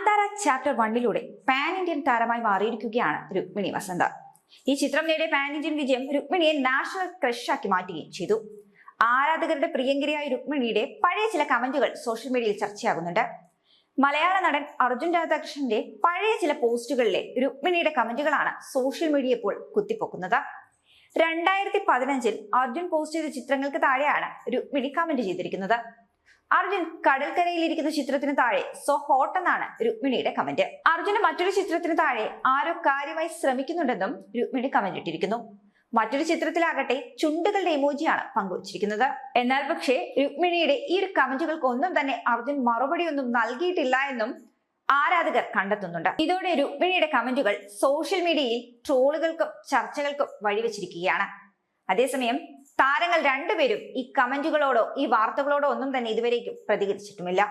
Kantara chapter 1 pan Indian താരമായി മാറിയിരിക്കുകയാണ് രുക്മിണി വസന്ത. ഈ ചിത്രം നേടിയ പാൻ ഇന്ത്യൻ വിജയം രുക്മിണിയെ നാഷണൽ ക്രഷാക്കി മാറ്റുകയും ചെയ്തു. ആരാധകരുടെ പ്രിയങ്കരിയായ രുക്മിണിയുടെ പഴയ ചില കമന്റുകൾ സോഷ്യൽ മീഡിയയിൽ ചർച്ചയാകുന്നുണ്ട്. മലയാള നടൻ അർജുൻ രാധാകൃഷ്ണന്റെ പഴയ ചില പോസ്റ്റുകളിലെ രുക്മിണിയുടെ കമന്റുകളാണ് സോഷ്യൽ മീഡിയ ഇപ്പോൾ കുത്തിപ്പൊക്കുന്നത്. 2015 അർജുൻ പോസ്റ്റ് ചെയ്ത ചിത്രങ്ങൾക്ക് താഴെയാണ് രുക്മിണി കമന്റ് ചെയ്തിരിക്കുന്നത്. അർജുൻ കടൽക്കരയിലിരിക്കുന്ന ചിത്രത്തിന് താഴെ സോ ഹോട്ട് എന്നാണ് രുക്മിണിയുടെ കമന്റ്. അർജുന് മറ്റൊരു ചിത്രത്തിന് താഴെ ആരോ കാര്യമായി ശ്രമിക്കുന്നുണ്ടെന്നും രുക്മിണി കമന്റ് ഇട്ടിരിക്കുന്നു. മറ്റൊരു ചിത്രത്തിലാകട്ടെ ചുണ്ടുകളുടെ ഇമോജിയാണ് പങ്കുവച്ചിരിക്കുന്നത്. എന്നാൽ പക്ഷേ രുക്മിണിയുടെ ഈ ഒരു കമന്റുകൾക്ക് ഒന്നും തന്നെ അർജുൻ മറുപടിയൊന്നും നൽകിയിട്ടില്ല എന്നും ആരാധകർ കണ്ടെത്തുന്നുണ്ട്. ഇതോടെ രുക്മിണിയുടെ കമന്റുകൾ സോഷ്യൽ മീഡിയയിൽ ട്രോളുകൾക്കും ചർച്ചകൾക്കും വഴിവെച്ചിരിക്കുകയാണ്. അതേസമയം താരങ്ങൾ രണ്ടുപേരും ഈ കമന്റുകളോടോ ഈ വാർത്തകളോടോ ഒന്നും തന്നെ ഇതുവരേക്കും പ്രതികരിച്ചിട്ടുമില്ല.